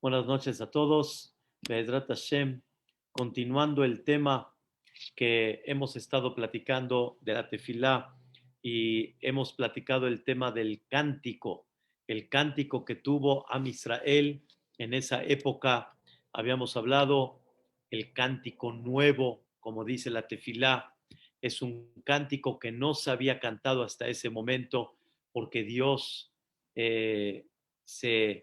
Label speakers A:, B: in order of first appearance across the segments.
A: Buenas noches a todos. Be'ezrat Hashem, continuando el tema que hemos estado platicando de la tefilá y hemos platicado el tema del cántico, el cántico que tuvo Am Israel en esa época. Habíamos hablado el cántico nuevo, como dice la tefilá, es un cántico que no se había cantado hasta ese momento porque Dios eh, se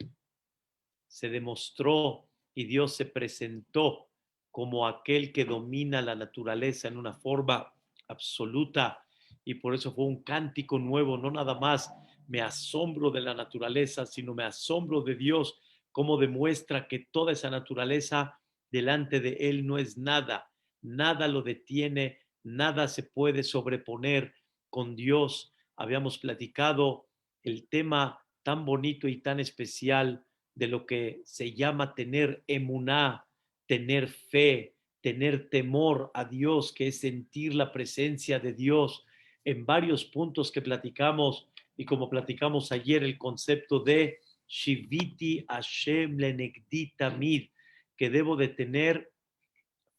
A: se demostró y Dios se presentó como aquel que domina la naturaleza en una forma absoluta y por eso fue un cántico nuevo, no nada más me asombro de la naturaleza, sino me asombro de Dios, cómo demuestra que toda esa naturaleza delante de Él no es nada, nada lo detiene, nada se puede sobreponer con Dios. Habíamos platicado el tema tan bonito y tan especial de lo que se llama tener emuná, tener fe, tener temor a Dios, que es sentir la presencia de Dios en varios puntos que platicamos y como platicamos ayer el concepto de Shiviti Hashem Lenegdi Tamid, que debo de tener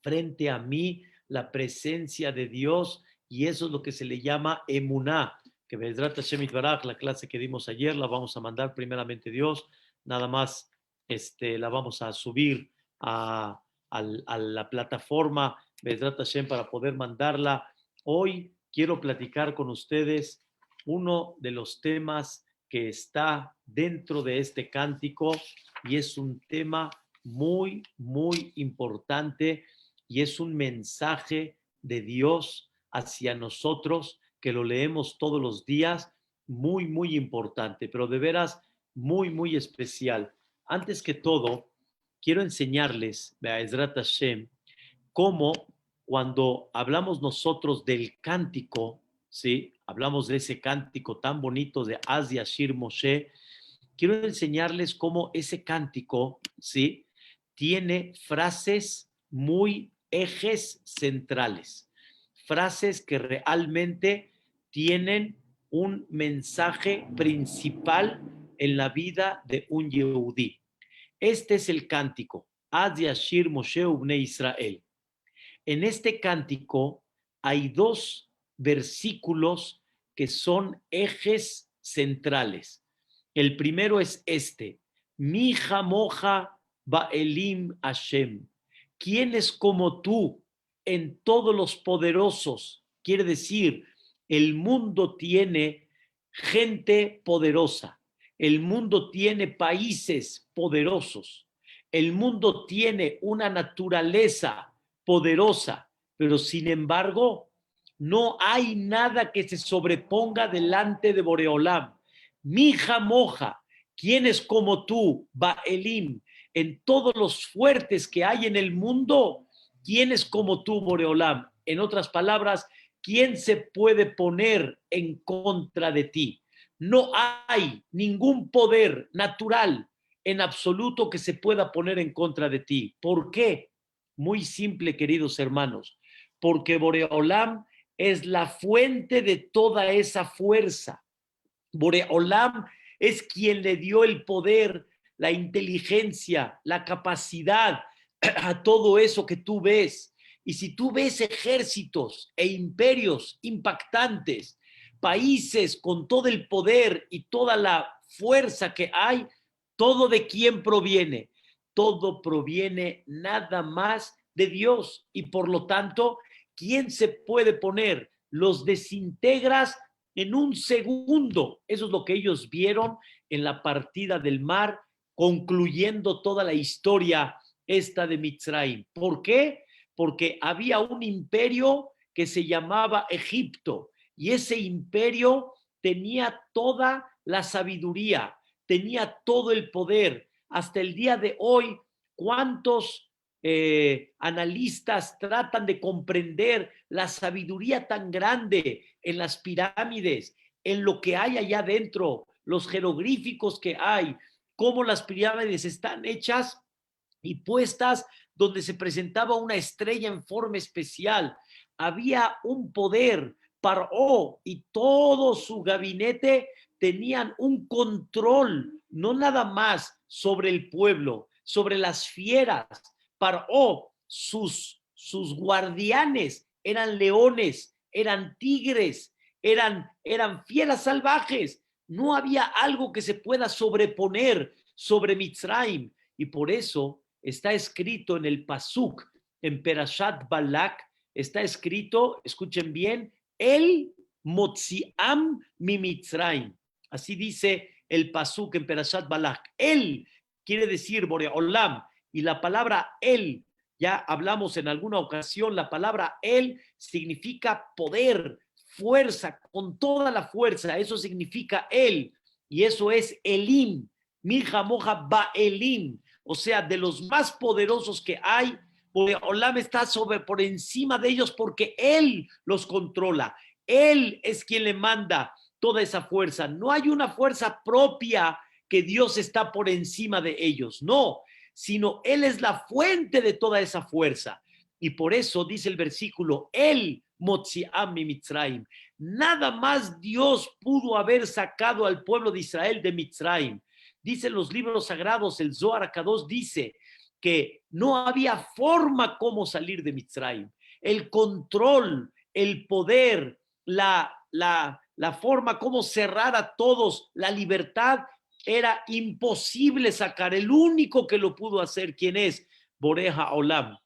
A: frente a mí la presencia de Dios y eso es lo que se le llama emuná, que Bezrat Hashem Itbaraj, la clase que dimos ayer, la vamos a mandar primeramente Dios, nada más la vamos a subir a la plataforma Bezrat Hashem para poder mandarla. Hoy quiero platicar con ustedes uno de los temas que está dentro de este cántico y es un tema muy, muy importante y es un mensaje de Dios hacia nosotros que lo leemos todos los días, muy, muy importante, pero de veras muy, muy especial. Antes que todo, quiero enseñarles, Be'ezrat Hashem, cómo cuando hablamos nosotros del cántico, ¿sí? Hablamos de ese cántico tan bonito de Az Yashir Moshe, quiero enseñarles cómo ese cántico, ¿sí? Tiene frases muy ejes centrales, frases que realmente tienen un mensaje principal en la vida de un Yehudí. Este es el cántico, Ad Yashir Moshe Ubnei Israel. En este cántico hay dos versículos que son ejes centrales. El primero es este, Mi jamoja ba'elim Hashem. ¿Quién es como tú en todos los poderosos? Quiere decir, el mundo tiene gente poderosa, el mundo tiene países poderosos, el mundo tiene una naturaleza poderosa, pero sin embargo, no hay nada que se sobreponga delante de Boreolam. Mija moja, ¿quién es como tú, Baelim? En todos los fuertes que hay en el mundo, ¿quién es como tú, Boreolam? En otras palabras, ¿quién se puede poner en contra de ti? No hay ningún poder natural en absoluto que se pueda poner en contra de ti. ¿Por qué? Muy simple, queridos hermanos, porque Boreolam es la fuente de toda esa fuerza. Boreolam es quien le dio el poder, la inteligencia, la capacidad a todo eso que tú ves. Y si tú ves ejércitos e imperios impactantes, países con todo el poder y toda la fuerza que hay, ¿todo de quién proviene? Todo proviene nada más de Dios. Y por lo tanto, ¿quién se puede poner? Los desintegras en un segundo. Eso es lo que ellos vieron en la partida del mar, concluyendo toda la historia esta de Mitzrayim. ¿Por qué? Porque había un imperio que se llamaba Egipto y ese imperio tenía toda la sabiduría, tenía todo el poder. Hasta el día de hoy, ¿cuántos analistas tratan de comprender la sabiduría tan grande en las pirámides, en lo que hay allá adentro, los jeroglíficos que hay, cómo las pirámides están hechas y puestas donde se presentaba una estrella en forma especial? Había un poder. Paró y todo su gabinete tenían un control, no nada más sobre el pueblo, sobre las fieras. Paró, sus guardianes eran leones, eran tigres, eran fieras salvajes. No había algo que se pueda sobreponer sobre Mitzrayim. Y por eso está escrito en el Pasuk, en Perashat Balak, está escrito, escuchen bien, el Motziam mi Mitzrayim. Así dice el Pasuk en Perashat Balak. Él quiere decir Boreolam. Y la palabra él, ya hablamos en alguna ocasión, la palabra él significa poder, fuerza, con toda la fuerza. Eso significa él. Y eso es Elim. Mija moja ba Elim. O sea, de los más poderosos que hay, Boreolam está por encima de ellos porque él los controla. Él es quien le manda toda esa fuerza. No hay una fuerza propia que Dios está por encima de ellos, no, sino Él es la fuente de toda esa fuerza. Y por eso dice el versículo, Él Motziam mi Mitzrayim. Nada más Dios pudo haber sacado al pueblo de Israel de Mitzrayim. Dicen los libros sagrados, el Zohar HaKadosh dice que no había forma como salir de Mitzrayim. El control, el poder, la forma como cerrar a todos, la libertad, era imposible sacar. El único que lo pudo hacer, ¿quién es? Boreja Olam.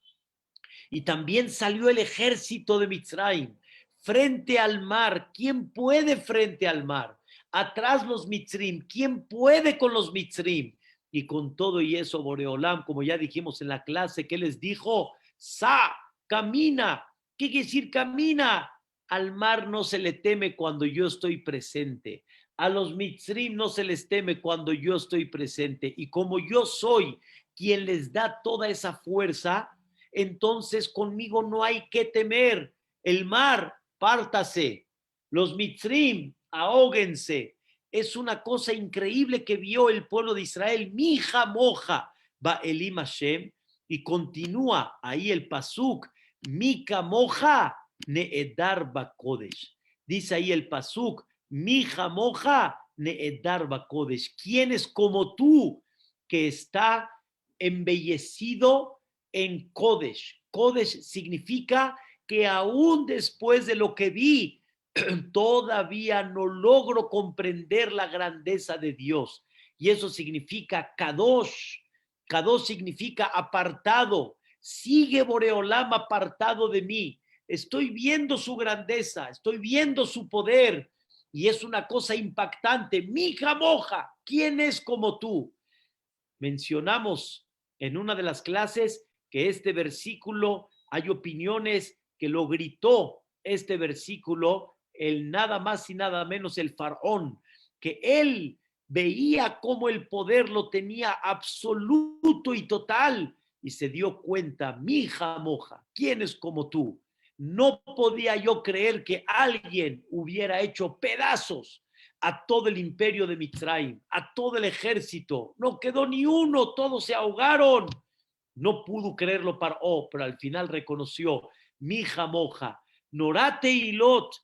A: Y también salió el ejército de Mitzrayim frente al mar. ¿Quién puede frente al mar? Atrás los Mitzrim. ¿Quién puede con los Mitzrim? Y con todo y eso, Boreolam, como ya dijimos en la clase, ¿qué les dijo? Sa, camina. ¿Qué quiere decir camina? Al mar no se le teme cuando yo estoy presente. A los Mitzrim no se les teme cuando yo estoy presente. Y como yo soy quien les da toda esa fuerza, entonces conmigo no hay que temer. El mar, pártase. Los Mitzrim, ahóguense. Es una cosa increíble que vio el pueblo de Israel. Mija moja, va Elim Hashem. Y continúa ahí el pasuk. Mika moja, needar bakodesh. Dice ahí el pasuk. Mija moja, needar bakodesh. ¿Quién es como tú que está embellecido en Kodesh? Kodesh significa que aún después de lo que vi, todavía no logro comprender la grandeza de Dios. Y eso significa Kadosh. Kadosh significa apartado. Sigue Boreolam apartado de mí. Estoy viendo su grandeza, estoy viendo su poder. Y es una cosa impactante. Mija moja, ¿quién es como tú? Mencionamos en una de las clases que este versículo, hay opiniones que lo gritó este versículo, el nada más y nada menos el faraón, que él veía cómo el poder lo tenía absoluto y total y se dio cuenta, mi hija moja, ¿quién es como tú? No podía yo creer que alguien hubiera hecho pedazos a todo el imperio de Mitzrayim, a todo el ejército. No quedó ni uno, todos se ahogaron. No pudo creerlo pero al final reconoció, mi hija moja, Norate y Lot.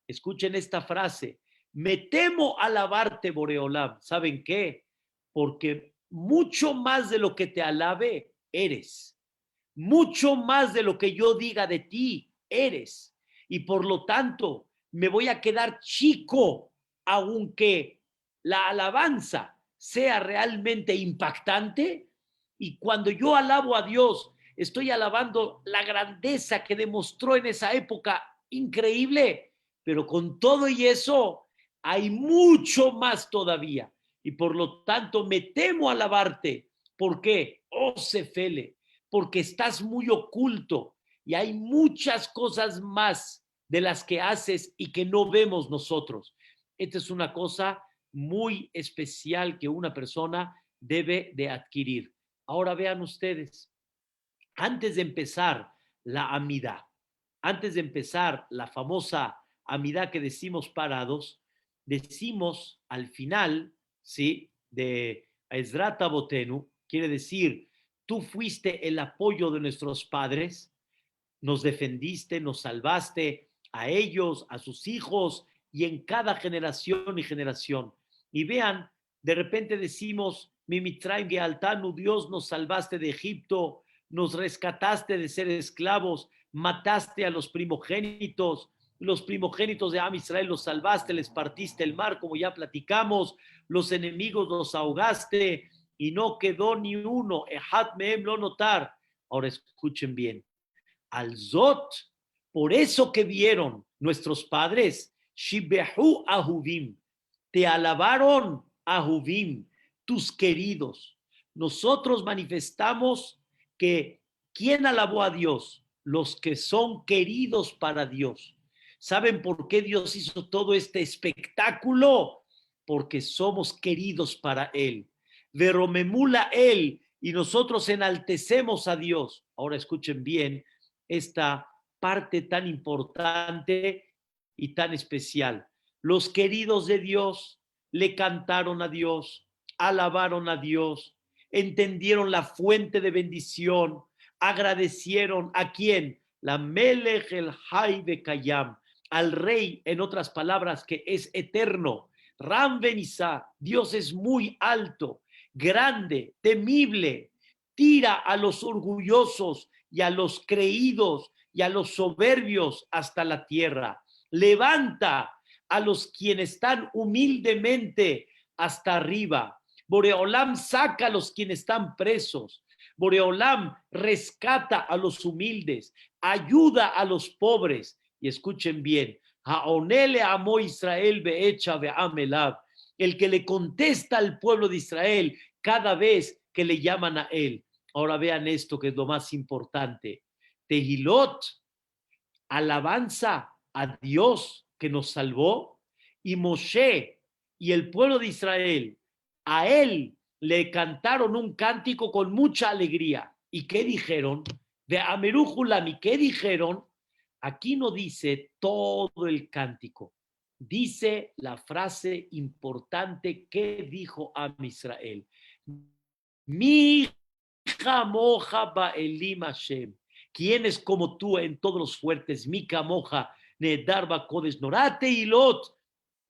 A: Escuchen esta frase, me temo alabarte, Boreolam. ¿Saben qué? Porque mucho más de lo que te alabe, eres. Mucho más de lo que yo diga de ti, eres. Y por lo tanto, me voy a quedar chico, aunque la alabanza sea realmente impactante. Y cuando yo alabo a Dios, estoy alabando la grandeza que demostró en esa época increíble. Pero con todo y eso, hay mucho más todavía. Y por lo tanto, me temo alabarte. ¿Por qué? Oh, Sefele, porque estás muy oculto y hay muchas cosas más de las que haces y que no vemos nosotros. Esta es una cosa muy especial que una persona debe de adquirir. Ahora vean ustedes, antes de empezar la amidad, antes de empezar la famosa amidad que decimos parados, decimos al final, ¿sí? De Ezrat Botenu, quiere decir, tú fuiste el apoyo de nuestros padres, nos defendiste, nos salvaste a ellos, a sus hijos y en cada generación y generación. Y vean, De repente decimos, Mi Mitzrayim Gealtanu, Dios, nos salvaste de Egipto, nos rescataste de ser esclavos, mataste a los primogénitos de Am Israel los salvaste, les partiste el mar, como ya platicamos, los enemigos los ahogaste y no quedó ni uno. Ejat mehem lo notar. Ahora escuchen bien. Al Zot, por eso que vieron nuestros padres, Shibehu Ahuvim, te alabaron Ahuvim, tus queridos. Nosotros manifestamos que ¿quién alabó a Dios? Los que son queridos para Dios. ¿Saben por qué Dios hizo todo este espectáculo? Porque somos queridos para Él. Veromemula Él y nosotros enaltecemos a Dios. Ahora escuchen bien esta parte tan importante y tan especial. Los queridos de Dios le cantaron a Dios, alabaron a Dios, entendieron la fuente de bendición, agradecieron a quién, la Melech el Hay Bekayam, al rey, en otras palabras, que es eterno. Ram Benizá, Dios es muy alto, grande, temible, tira a los orgullosos y a los creídos y a los soberbios hasta la tierra. Levanta a los quienes están humildemente hasta arriba. Boreolam saca a los quienes están presos. Boreolam rescata a los humildes, ayuda a los pobres. Y escuchen bien, Haonele amó Israel beecha beamelab, el que le contesta al pueblo de Israel cada vez que le llaman a él. Ahora vean esto que es lo más importante. Tehilot, alabanza a Dios que nos salvó, y Moshe y el pueblo de Israel, a él le cantaron un cántico con mucha alegría. ¿Y qué dijeron? De Amerujulam, ¿y qué dijeron? Aquí no dice todo el cántico, dice la frase importante que dijo a Israel. Mi moja ba'elim Hashem. ¿Quién es como tú en todos los fuertes? Mika moja, Nedarba Kodes Norate y Lot,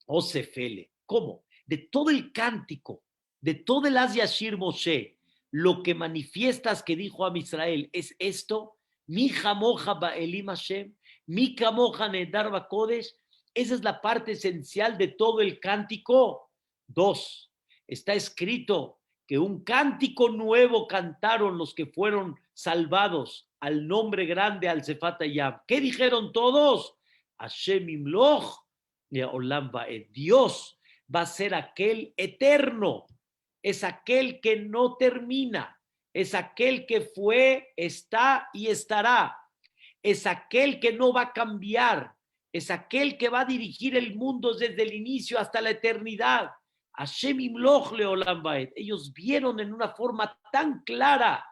A: Osefele. ¿Cómo? De todo el cántico, de todo el Asyashir Moshe, lo que manifiestas que dijo a Israel es esto: Mija moja ba'elim Hashem, Mika moja Nedarba Kodes. Esa es la parte esencial de todo el cántico. Dos, está escrito que un cántico nuevo cantaron los que fueron salvados al nombre grande, al Sefat Hayam. ¿Qué dijeron todos? Hashem Imloch Olam Vaed. Dios va a ser aquel eterno, es aquel que no termina, es aquel que fue, está y estará, es aquel que no va a cambiar, es aquel que va a dirigir el mundo desde el inicio hasta la eternidad. Hashem Imloch Leolam Vaed. Ellos vieron en una forma tan clara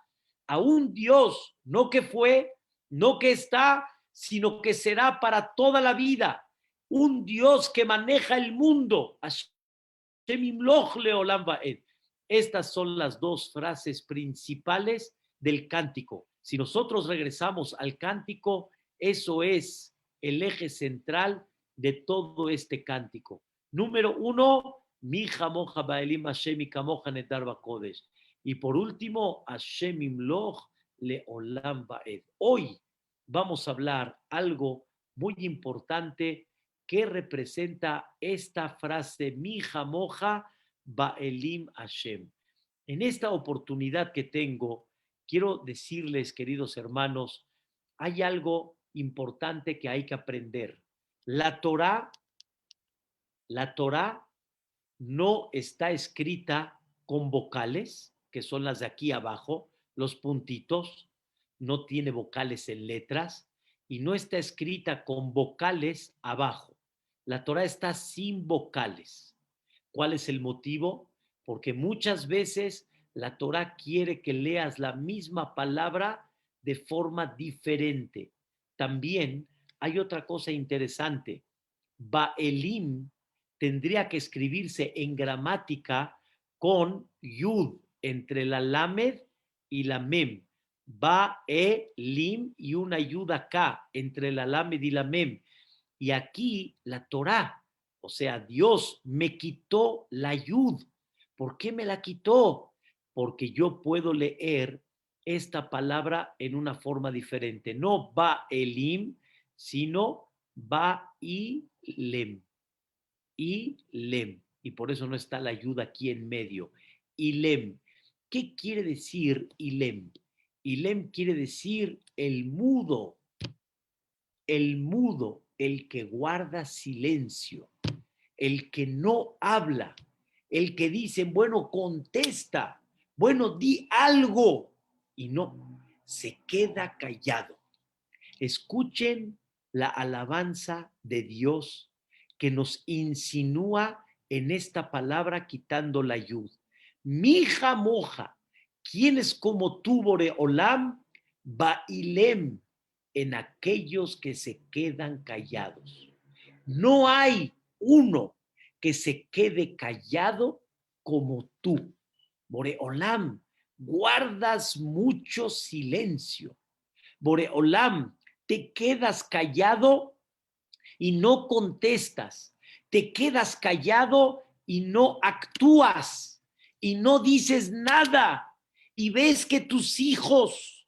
A: a un Dios, no que fue, no que está, sino que será para toda la vida. Un Dios que maneja el mundo. Hashem Imloch Leolam Vaed. Estas son las dos frases principales del cántico. Si nosotros regresamos al cántico, eso es el eje central de todo este cántico. Número uno, Mi Hamoja Baelim Hashem y Kamoja Netar Bakodesh. Y por último, Hashem Imloch Leolam Vaed. Hoy vamos a hablar algo muy importante que representa esta frase, Mi Hamoja Baelim Hashem. En esta oportunidad que tengo, quiero decirles, queridos hermanos, hay algo importante que hay que aprender. La Torá no está escrita con vocales, que son las de aquí abajo, los puntitos, no tiene vocales en letras, y no está escrita con vocales abajo. La Torá está sin vocales. ¿Cuál es el motivo? Porque muchas veces la Torá quiere que leas la misma palabra de forma diferente. También hay otra cosa interesante. Baelim tendría que escribirse en gramática con yud entre la lamed y la mem. Baelim y una yud acá entre la lamed y la mem. Y aquí la Torá, o sea, Dios me quitó la yud, ¿Por qué me la quitó? Porque yo puedo leer esta palabra en una forma diferente. No ba elim, sino ba ilem. Ilem. Y por eso no está la ayuda aquí en medio. Ilem. ¿Qué quiere decir Ilem? Ilem quiere decir el que guarda silencio, el que no habla, el que dice, bueno, contesta, bueno, di algo, y no, se queda callado. Escuchen la alabanza de Dios que nos insinúa en esta palabra quitando la yud. Mija moja, ¿quién es como tú, Boreolam? Bailem, en aquellos que se quedan callados. No hay uno que se quede callado como tú. Boreolam, guardas mucho silencio. Boreolam, te quedas callado y no contestas. Te quedas callado y no actúas y no dices nada. Y ves que tus hijos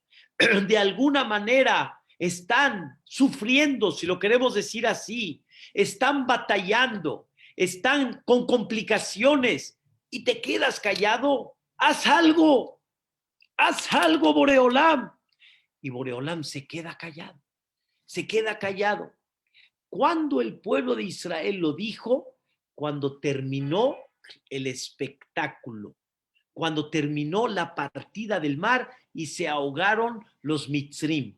A: de alguna manera están sufriendo, si lo queremos decir así, están batallando, están con complicaciones y te quedas callado. Haz algo, Boreolam. Y Boreolam se queda callado, se queda callado. Cuando el pueblo de Israel lo dijo, cuando terminó el espectáculo, cuando terminó la partida del mar y se ahogaron los Mitzrim.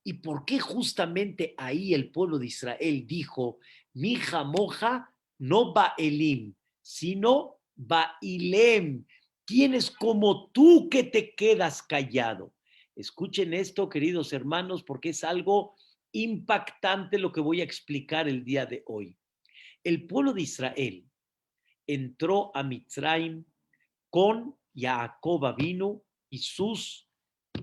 A: ¿Y por qué justamente ahí el pueblo de Israel dijo, Mija moja, no Baelim, sino Bailem? Tienes como tú que te quedas callado. Escuchen esto, queridos hermanos, porque es algo impactante lo que voy a explicar el día de hoy. El pueblo de Israel entró a Mitzrayim con Jacob vino y sus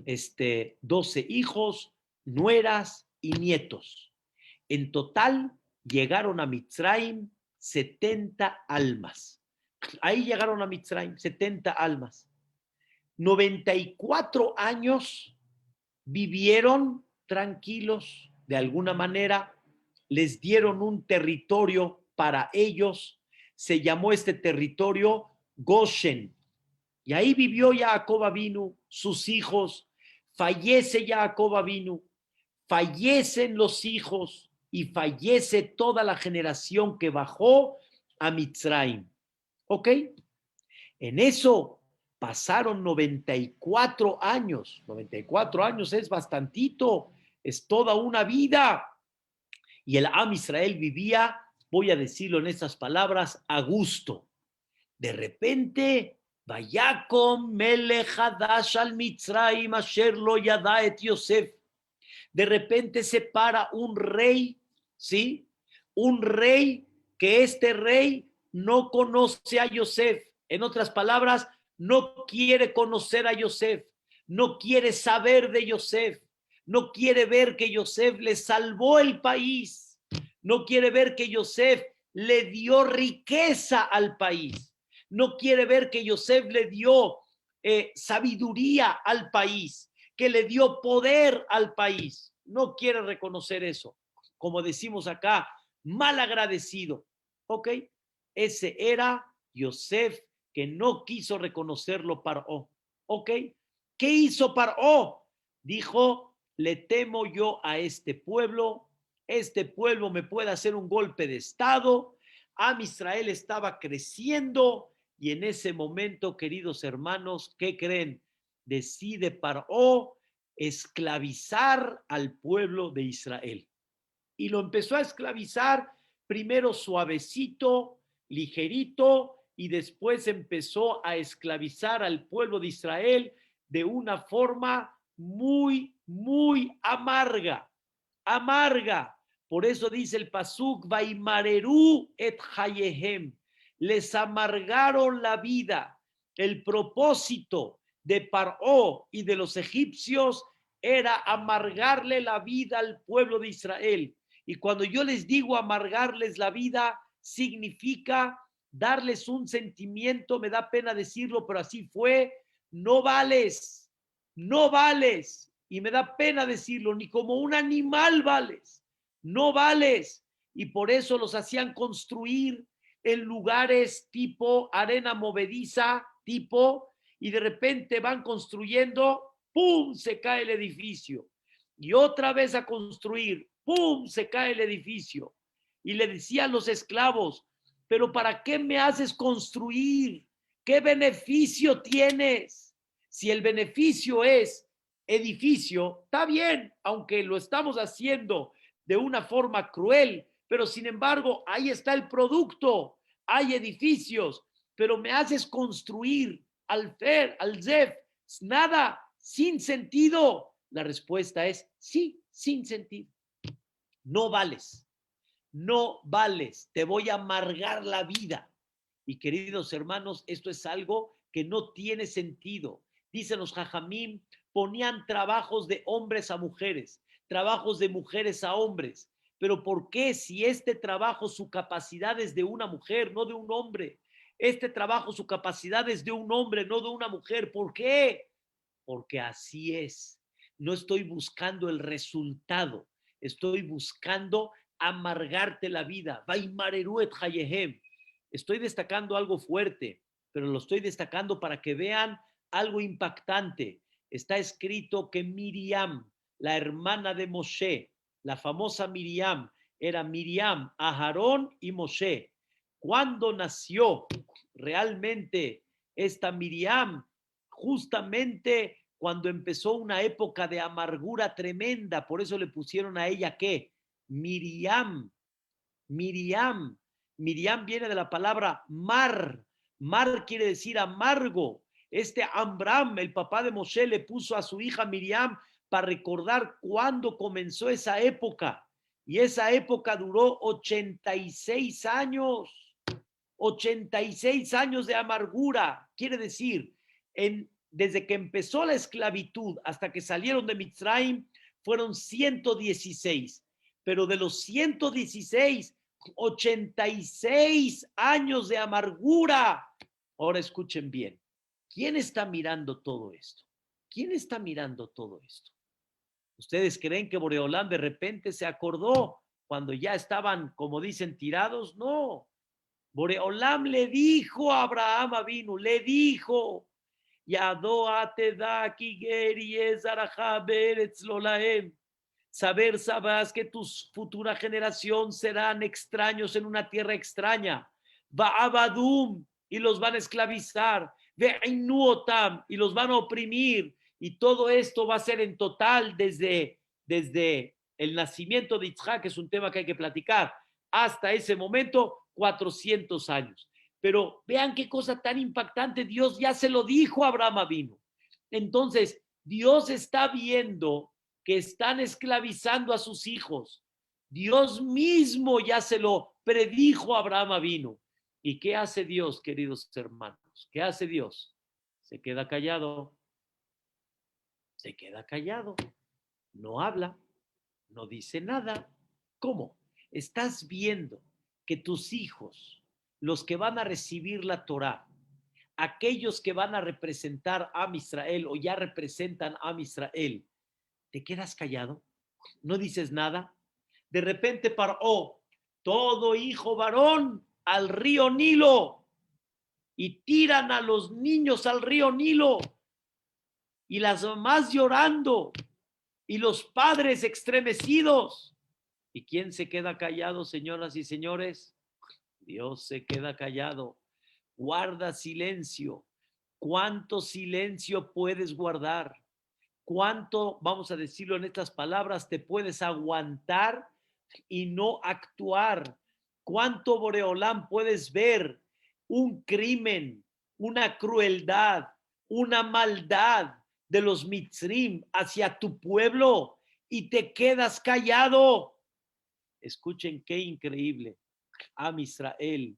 A: 12 hijos, nueras y nietos. En total llegaron a Mitzrayim 70 almas. Ahí llegaron a Mitzrayim 70 almas. 94 años vivieron tranquilos, de alguna manera, les dieron un territorio para ellos, se llamó este territorio Goshen, y ahí vivió Jacob Avinu, sus hijos, fallece Jacob Avinu, fallecen los hijos y fallece toda la generación que bajó a Mitzrayim. ¿Ok? En eso pasaron 94 años. 94 años es bastantito, es toda una vida. Y el Am Israel vivía, voy a decirlo en estas palabras, a gusto. De repente, Vayakom Melech Hadash al Mitzrayim asher lo yada et Yosef. De repente se para un rey, ¿sí? Un rey que este rey no conoce a Yosef. En otras palabras, no quiere conocer a Yosef, no quiere saber de Yosef, no quiere ver que Yosef le salvó el país, no quiere ver que Yosef le dio riqueza al país, no quiere ver que Yosef le dio sabiduría al país, que le dio poder al país. No quiere reconocer eso. Como decimos acá, mal agradecido. ¿Ok? Ese era Yosef, que no quiso reconocerlo Paró. ¿Ok? ¿Qué hizo Paró? Dijo, le temo yo a este pueblo me puede hacer un golpe de estado. Am Israel estaba creciendo y en ese momento, queridos hermanos, ¿qué creen? Decide Paró esclavizar al pueblo de Israel. Y lo empezó a esclavizar primero suavecito, ligerito, y después empezó a esclavizar al pueblo de Israel de una forma muy, muy amarga. Amarga. Por eso dice el pasuk, Vaimareru et hayehem. Les amargaron la vida. El propósito de Paró y de los egipcios era amargarle la vida al pueblo de Israel. Y cuando yo les digo amargarles la vida, significa
B: darles un sentimiento, me da pena decirlo, pero así fue, no vales, no vales, y me da pena decirlo, ni como un animal vales, no vales, y por eso los hacían construir en lugares tipo arena movediza, tipo, y de repente van construyendo, ¡pum!, se cae el edificio, y otra vez a construir, ¡pum!, se cae el edificio, y le decían los esclavos, pero ¿para qué me haces construir? ¿Qué beneficio tienes? Si el beneficio es edificio, está bien, aunque lo estamos haciendo de una forma cruel, pero sin embargo, ahí está el producto, hay edificios, pero me haces construir al Fer, al Zef, nada, sin sentido. La respuesta es sí, sin sentido. No vales. No vales, te voy a amargar la vida. Y queridos hermanos, esto es algo que no tiene sentido. Dicen los jajamim, ponían trabajos de hombres a mujeres, trabajos de mujeres a hombres. Pero ¿por qué si este trabajo su capacidad es de una mujer, no de un hombre? Este trabajo su capacidad es de un hombre, no de una mujer. ¿Por qué? Porque así es. No estoy buscando el resultado, estoy buscando amargarte la vida. Estoy destacando algo fuerte, pero lo estoy destacando para que vean algo impactante. Está escrito que Miriam, la hermana de Moshe, la famosa Miriam, era Miriam, Aharón y Moshe. ¿Cuándo nació realmente esta Miriam? Justamente cuando empezó una época de amargura tremenda, por eso le pusieron a ella ¿qué? Miriam, Miriam. Miriam viene de la palabra mar. Mar quiere decir amargo. Este Amram, el papá de Moshe, le puso a su hija Miriam para recordar cuándo comenzó esa época. Y esa época duró 86 años. 86 años de amargura. Quiere decir, desde que empezó la esclavitud hasta que salieron de Mitzrayim, fueron 116. Pero de los 116, 86 años de amargura. Ahora escuchen bien. ¿Quién está mirando todo esto? ¿Quién está mirando todo esto? ¿Ustedes creen que Boreolán de repente se acordó cuando ya estaban, como dicen, tirados? No. Boreolam le dijo a Abraham Avinu, le dijo, Yadoa te da kigeri ezaraja beretz lolaem. Sabrás que tus futura generación serán extraños en una tierra extraña. Abadum y los van a esclavizar. Ve'inuotam y los van a oprimir. Y todo esto va a ser en total desde el nacimiento de Yitzhak, que es un tema que hay que platicar, hasta ese momento, 400 años. Pero vean qué cosa tan impactante, Dios ya se lo dijo a Abraham Avinu. Entonces, Dios está viendo que están esclavizando a sus hijos. Dios mismo ya se lo predijo a Abraham Avinu. ¿Y qué hace Dios, queridos hermanos? ¿Qué hace Dios? Se queda callado. Se queda callado. No habla. No dice nada. ¿Cómo? Estás viendo que tus hijos, los que van a recibir la Torá, aquellos que van a representar a Israel o ya representan a Israel, ¿te quedas callado? ¿No dices nada? De repente paró todo hijo varón al río Nilo y tiran a los niños al río Nilo y las mamás llorando y los padres estremecidos. ¿Y quién se queda callado, señoras y señores? Dios se queda callado. Guarda silencio. ¿Cuánto silencio puedes guardar? ¿Cuánto, vamos a decirlo en estas palabras, te puedes aguantar y no actuar? ¿Cuánto, Boreolán, puedes ver un crimen, una crueldad, una maldad de los Mitzrim hacia tu pueblo y te quedas callado? Escuchen qué increíble. Am Israel,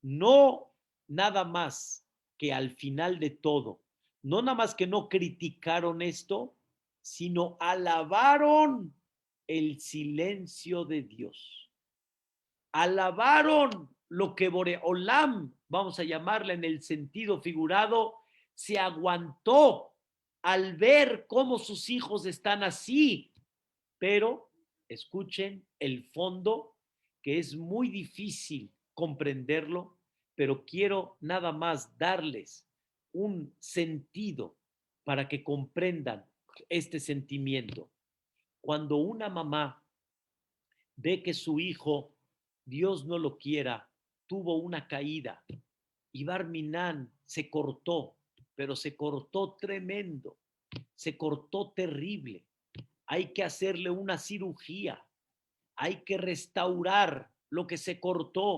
B: no nada más que al final de todo, no nada más que no criticaron esto, sino alabaron el silencio de Dios. Alabaron lo que Boreolam, vamos a llamarla en el sentido figurado, se aguantó al ver cómo sus hijos están así. Pero escuchen el fondo, que es muy difícil comprenderlo, pero quiero nada más darles un sentido para que comprendan este sentimiento. Cuando una mamá ve que su hijo, Dios no lo quiera, tuvo una caída y Barminan se cortó, pero se cortó tremendo, se cortó terrible. Hay que hacerle una cirugía, hay que restaurar lo que se cortó.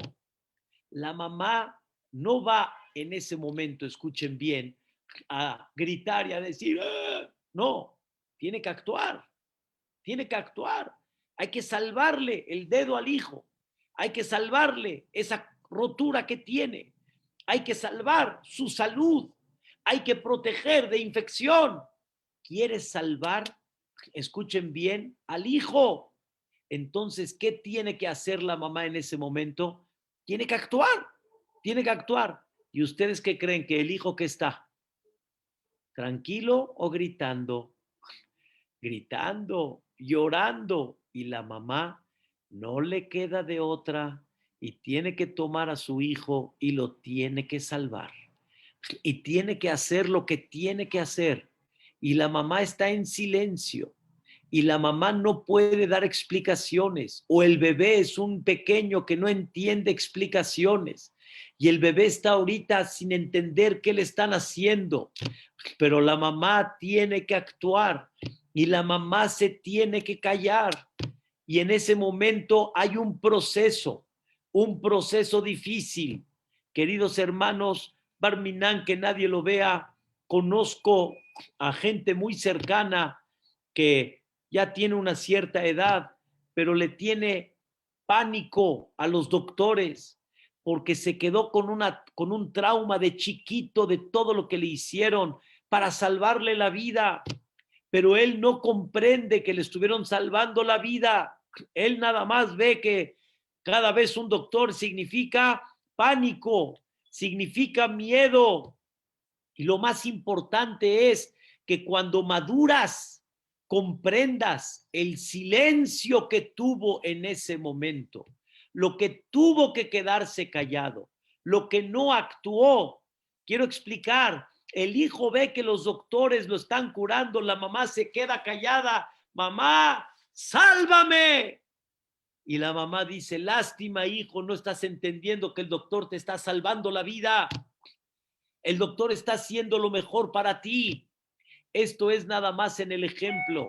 B: La mamá no va en ese momento, escuchen bien, a gritar y a decir, ¡ah! No, tiene que actuar, tiene que actuar. Hay que salvarle el dedo al hijo, hay que salvarle esa rotura que tiene, hay que salvar su salud, hay que proteger de infección. ¿Quieres salvar? Escuchen bien, al hijo. Entonces, ¿qué tiene que hacer la mamá en ese momento? Tiene que actuar, tiene que actuar. ¿Y ustedes qué creen? ¿Que el hijo que está? ¿Tranquilo o gritando? Gritando, llorando. Y la mamá no le queda de otra y tiene que tomar a su hijo y lo tiene que salvar. Y tiene que hacer lo que tiene que hacer. Y la mamá está en silencio y la mamá no puede dar explicaciones, o el bebé es un pequeño que no entiende explicaciones y el bebé está ahorita sin entender qué le están haciendo, pero la mamá tiene que actuar y la mamá se tiene que callar, y en ese momento hay un proceso difícil. Queridos hermanos, Barminan, que nadie lo vea, conozco a gente muy cercana que ya tiene una cierta edad, pero le tiene pánico a los doctores porque se quedó con un trauma de chiquito de todo lo que le hicieron para salvarle la vida, pero él no comprende que le estuvieron salvando la vida. Él nada más ve que cada vez un doctor significa pánico, significa miedo. Y lo más importante es que cuando maduras, comprendas el silencio que tuvo en ese momento, lo que tuvo que quedarse callado, lo que no actuó. Quiero explicar, el hijo ve que los doctores lo están curando, la mamá se queda callada, mamá, sálvame. Y la mamá dice, lástima, hijo, no estás entendiendo que el doctor te está salvando la vida. El doctor está haciendo lo mejor para ti. Esto es nada más en el ejemplo,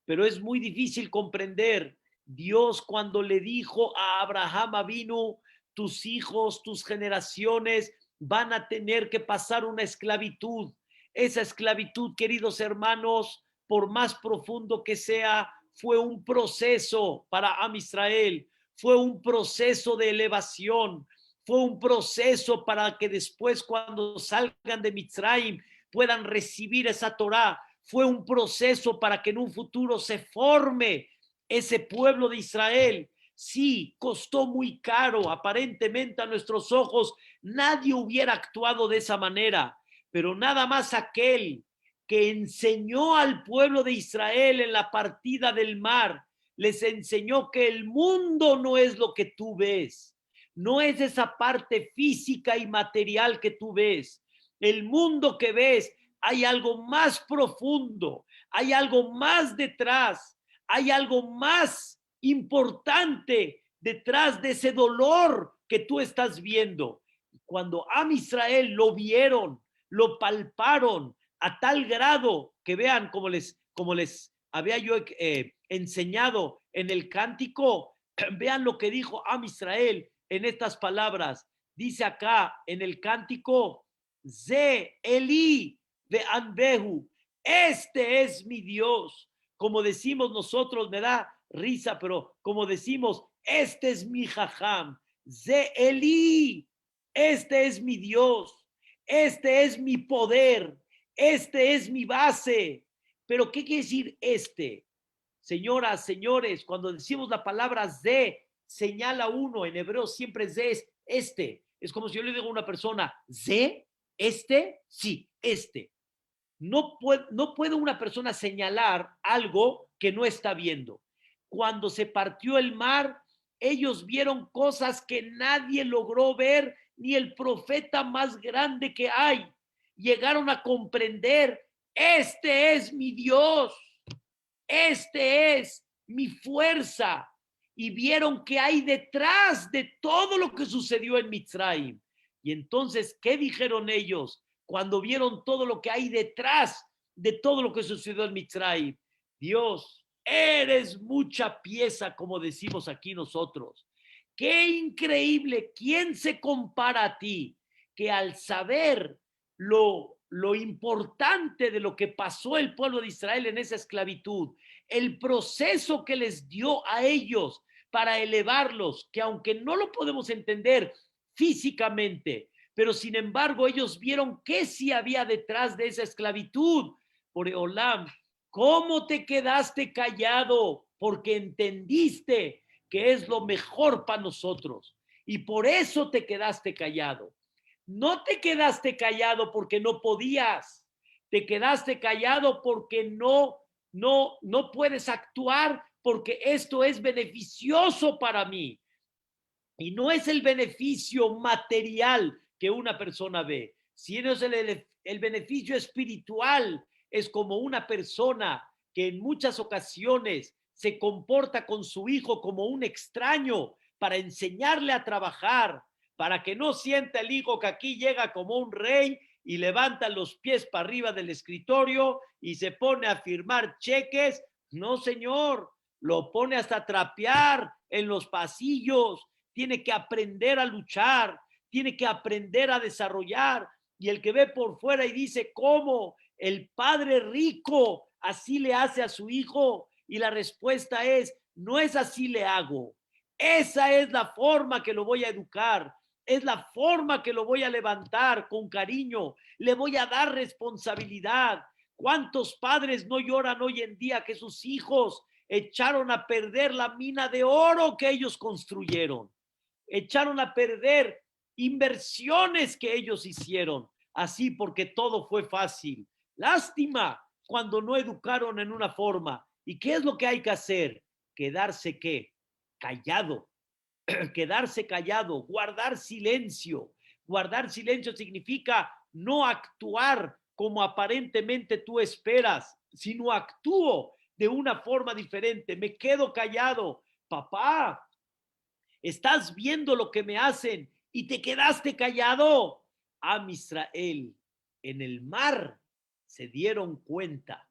B: pero es muy difícil comprender. Dios, cuando le dijo a Abraham Avinu, tus hijos, tus generaciones van a tener que pasar una esclavitud. Esa esclavitud, queridos hermanos, por más profundo que sea, fue un proceso para Am Israel, fue un proceso de elevación, fue un proceso para que después, cuando salgan de Mitzrayim, puedan recibir esa Torá. Fue un proceso para que en un futuro se forme ese pueblo de Israel. Sí, costó muy caro, aparentemente a nuestros ojos nadie hubiera actuado de esa manera, pero nada más aquel que enseñó al pueblo de Israel en la partida del mar, les enseñó que el mundo no es lo que tú ves, no es esa parte física y material que tú ves. El mundo que ves, hay algo más profundo, hay algo más detrás, hay algo más importante detrás de ese dolor que tú estás viendo. Cuando Am Israel lo vieron, lo palparon a tal grado que vean como les había yo enseñado en el cántico, vean lo que dijo Am Israel en estas palabras. Dice acá en el cántico, Ze Eli de Anbehu, este es mi Dios. Como decimos nosotros, me da risa, pero como decimos, este es mi Jajam. Ze Eli, este es mi Dios, este es mi poder, este es mi base. Pero ¿qué quiere decir este? Señoras, señores, cuando decimos la palabra Ze, señala uno, en hebreo siempre ze es este. Es como si yo le digo a una persona, ze, este, sí, este. No puede una persona señalar algo que no está viendo. Cuando se partió el mar, ellos vieron cosas que nadie logró ver, ni el profeta más grande que hay. Llegaron a comprender, este es mi Dios, este es mi fuerza. Y vieron que hay detrás de todo lo que sucedió en Mitzrayim. Y entonces, ¿qué dijeron ellos cuando vieron todo lo que hay detrás de todo lo que sucedió en Mitzrayim? Dios, eres mucha pieza, como decimos aquí nosotros. Qué increíble. ¿Quién se compara a ti? Que al saber lo importante de lo que pasó el pueblo de Israel en esa esclavitud, el proceso que les dio a ellos para elevarlos, que aunque no lo podemos entender físicamente, pero sin embargo ellos vieron qué sí había detrás de esa esclavitud. Boreolam, ¿cómo te quedaste callado? Porque entendiste que es lo mejor para nosotros y por eso te quedaste callado. No te quedaste callado porque no podías, te quedaste callado porque no puedes actuar porque esto es beneficioso para mí. Y no es el beneficio material que una persona ve, sino es el beneficio espiritual. Es como una persona que en muchas ocasiones se comporta con su hijo como un extraño para enseñarle a trabajar, para que no sienta el hijo que aquí llega como un rey y levanta los pies para arriba del escritorio y se pone a firmar cheques. No, señor, lo pone hasta trapear en los pasillos, tiene que aprender a luchar, tiene que aprender a desarrollar. Y el que ve por fuera y dice, ¿cómo? El padre rico así le hace a su hijo. Y la respuesta es, no es así le hago. Esa es la forma que lo voy a educar. Es la forma que lo voy a levantar con cariño. Le voy a dar responsabilidad. ¿Cuántos padres no lloran hoy en día que sus hijos echaron a perder la mina de oro que ellos construyeron? Echaron a perder inversiones que ellos hicieron, así porque todo fue fácil. Lástima cuando no educaron en una forma. ¿Y qué es lo que hay que hacer? Quedarse qué? Callado. Quedarse callado, guardar silencio. Guardar silencio significa no actuar como aparentemente tú esperas, sino actúo de una forma diferente. Me quedo callado. Papá, estás viendo lo que me hacen y te quedaste callado. Am Israel, en el mar se dieron cuenta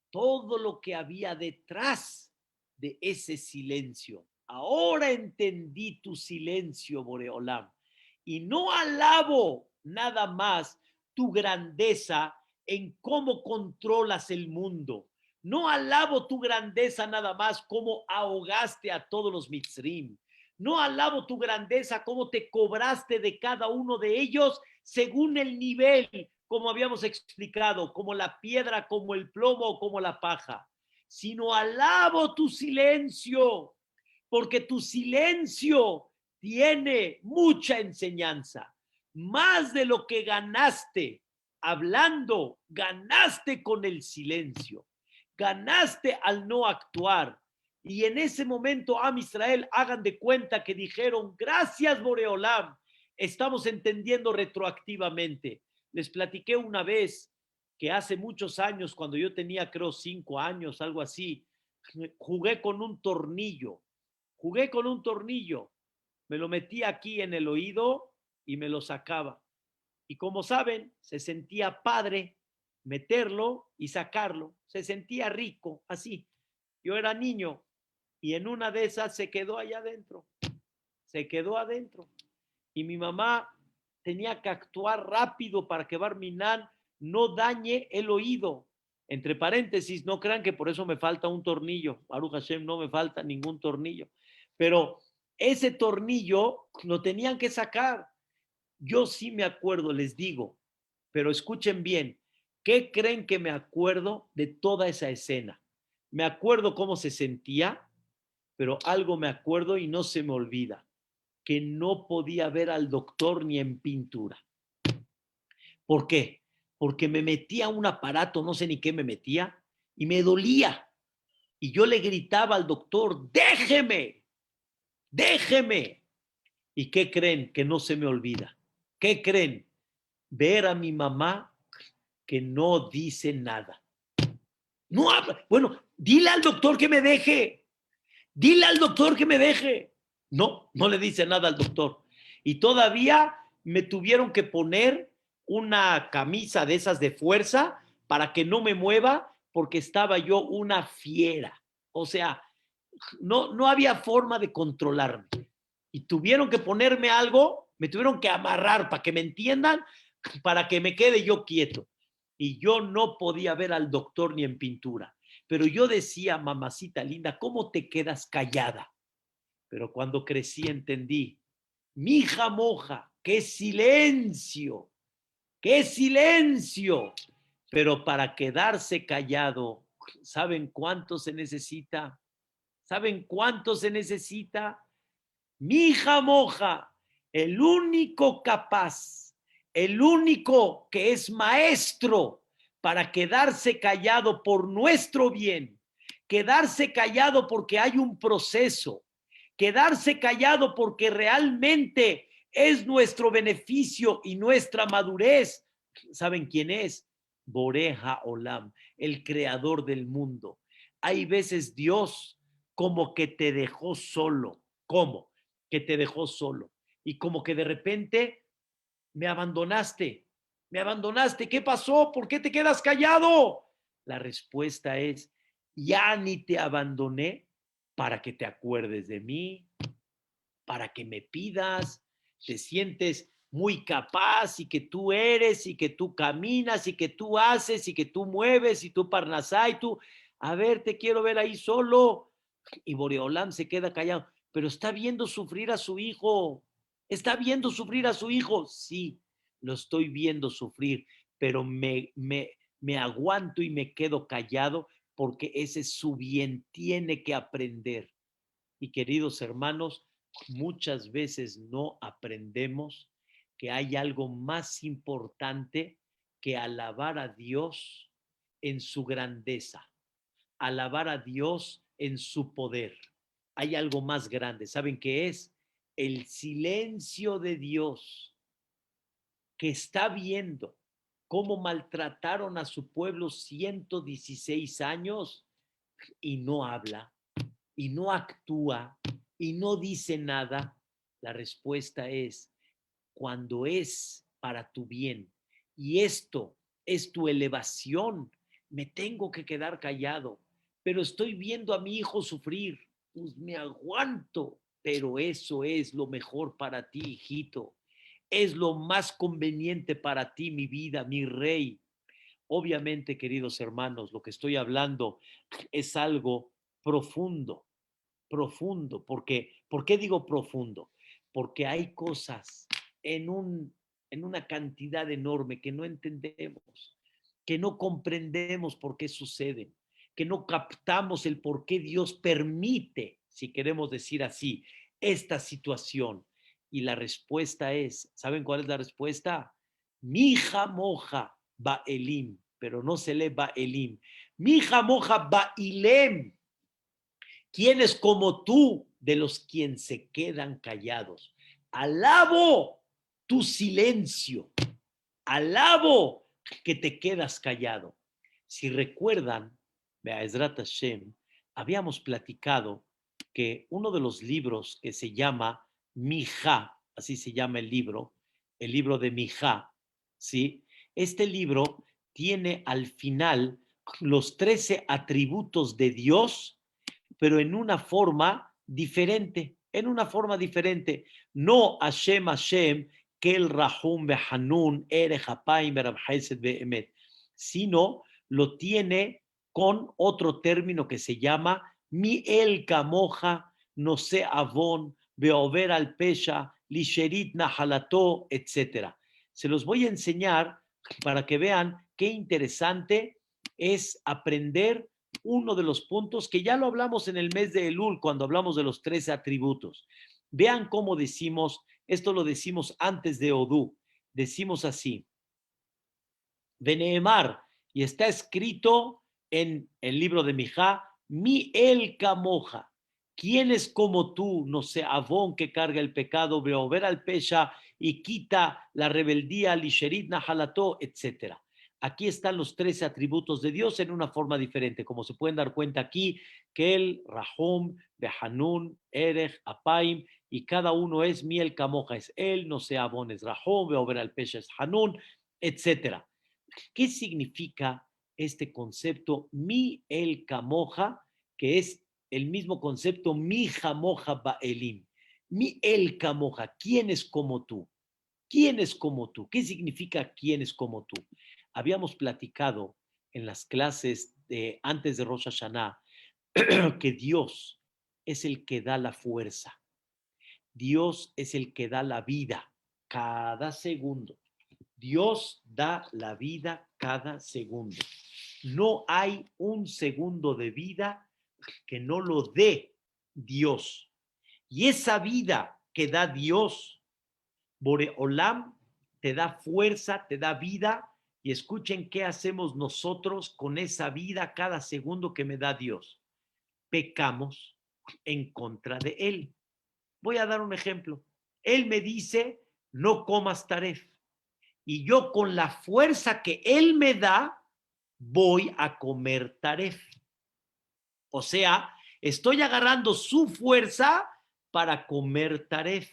B: todo lo que había detrás de ese silencio. Ahora entendí tu silencio, Boreolam, y no alabo nada más tu grandeza en cómo controlas el mundo. No alabo tu grandeza nada más cómo ahogaste a todos los mitzrim. No alabo tu grandeza, cómo te cobraste de cada uno de ellos según el nivel, como habíamos explicado, como la piedra, como el plomo, como la paja. Sino alabo tu silencio, porque tu silencio tiene mucha enseñanza. Más de lo que ganaste hablando, ganaste con el silencio. Ganaste al no actuar. Y en ese momento, Am Israel, hagan de cuenta que dijeron, gracias Boreolam, estamos entendiendo retroactivamente. Les platiqué una vez que hace muchos años, cuando yo tenía creo 5 años, algo así, jugué con un tornillo. Jugué con un tornillo. Me lo metí aquí en el oído y me lo sacaba. Y como saben, se sentía padre meterlo y sacarlo. Se sentía rico, así. Yo era niño y en una de esas se quedó allá adentro. Se quedó adentro. Y mi mamá tenía que actuar rápido para que Barminan no dañe el oído. Entre paréntesis, no crean que por eso me falta un tornillo. Baruch Hashem, no me falta ningún tornillo. Pero ese tornillo lo tenían que sacar. Yo sí me acuerdo, les digo, pero escuchen bien, ¿qué creen que me acuerdo de toda esa escena? Me acuerdo cómo se sentía, pero algo me acuerdo y no se me olvida, que no podía ver al doctor ni en pintura. ¿Por qué? Porque me metía un aparato, no sé ni qué me metía, y me dolía. Y yo le gritaba al doctor, déjeme, déjeme. ¿Y qué creen? Que no se me olvida. ¿Qué creen? Ver a mi mamá que no dice nada. No habla. Bueno, dile al doctor que me deje. Dile al doctor que me deje. No, no le dice nada al doctor. Y todavía me tuvieron que poner una camisa de esas de fuerza para que no me mueva porque estaba yo una fiera. O sea, no había forma de controlarme. Y tuvieron que ponerme algo, me tuvieron que amarrar para que me entiendan, para que me quede yo quieto. Y yo no podía ver al doctor ni en pintura. Pero yo decía, mamacita linda, ¿cómo te quedas callada? Pero cuando crecí entendí, mi hija moja, qué silencio, qué silencio. Pero para quedarse callado, ¿saben cuánto se necesita? ¿Saben cuánto se necesita? Mi hija moja, el único capaz, el único que es maestro para quedarse callado por nuestro bien, quedarse callado porque hay un proceso, quedarse callado porque realmente es nuestro beneficio y nuestra madurez. ¿Saben quién es? Boreja Olam, el creador del mundo. Hay veces Dios como que te dejó solo. ¿Cómo? Que te dejó solo. Y como que de repente me abandonaste. Me abandonaste. ¿Qué pasó? ¿Por qué te quedas callado? La respuesta es, ya ni te abandoné para que te acuerdes de mí, para que me pidas, te sientes muy capaz y que tú eres y que tú caminas y que tú haces y que tú mueves y tú parnasá y tú, a ver, te quiero ver ahí solo. Y Boreolam se queda callado, pero está viendo sufrir a su hijo, está viendo sufrir a su hijo. Sí, lo estoy viendo sufrir, pero me aguanto y me quedo callado porque ese es su bien, tiene que aprender. Y queridos hermanos, muchas veces no aprendemos que hay algo más importante que alabar a Dios en su grandeza, alabar a Dios en su poder. Hay algo más grande. ¿Saben qué es? El silencio de Dios que está viendo cómo maltrataron a su pueblo 116 años y no habla y no actúa y no dice nada. La respuesta es, cuando es para tu bien y esto es tu elevación, me tengo que quedar callado, pero estoy viendo a mi hijo sufrir, pues me aguanto, pero eso es lo mejor para ti, hijito. Es lo más conveniente para ti, mi vida, mi rey. Obviamente, queridos hermanos, lo que estoy hablando es algo profundo, profundo, porque, ¿por qué digo profundo? Porque hay cosas en una cantidad enorme que no entendemos, que no comprendemos por qué suceden, que no captamos el por qué Dios permite, si queremos decir así, esta situación. Y la respuesta es, ¿saben cuál es la respuesta? Mija moja ba elim, pero no se lee ba elim. Mija moja ba ilem. ¿Quién es como tú de los quienes se quedan callados? Alabo tu silencio, alabo que te quedas callado. Si recuerdan, Be'ezrat Hashem, habíamos platicado que uno de los libros que se llama Mijá, así se llama el libro de Mijá, ¿sí? Este libro tiene al final los 13 atributos de Dios, pero en una forma diferente, en una forma diferente. No Hashem Hashem, Kel Rahum Behanun, Ere Hapaim Berabhaiset Beemet, sino lo tiene con otro término que se llama Mi El Kamoja, No Se Avon, Beover al Pesha, Lisherit Nahalato, etc. Se los voy a enseñar para que vean qué interesante es aprender uno de los puntos que ya lo hablamos en el mes de Elul, cuando hablamos de los 13 atributos. Vean cómo decimos, esto lo decimos antes de Odú, decimos así, Veneemar, y está escrito en el libro de Mijá, mi el camoja, ¿quién es como tú? No sé, Avón que carga el pecado, Beover al Pesha y quita la rebeldía, Lisherit Nahalató, etc. Aquí están los 13 atributos de Dios en una forma diferente, como se pueden dar cuenta aquí, Kel, Rahum, Behanun, Erech, Apaim, y cada uno es miel camoja, es él, no sé, Avón es Rahum, Beover al Pesha es Hanun, etc. ¿Qué significa este concepto mi el camoja, que es el mismo concepto mi jamoja ba'elim? Mi el camoja, ¿quién es como tú? ¿Quién es como tú? ¿Qué significa quién es como tú? Habíamos platicado en las clases antes de Rosh Hashanah que Dios es el que da la fuerza. Dios es el que da la vida cada segundo. Dios da la vida cada segundo. No hay un segundo de vida que no lo dé Dios. Y esa vida que da Dios, Boreolam, te da fuerza, te da vida. Y escuchen qué hacemos nosotros con esa vida cada segundo que me da Dios. Pecamos en contra de Él. Voy a dar un ejemplo. Él me dice, no comas taref. Y yo con la fuerza que Él me da, voy a comer taref. O sea, estoy agarrando su fuerza para comer taref.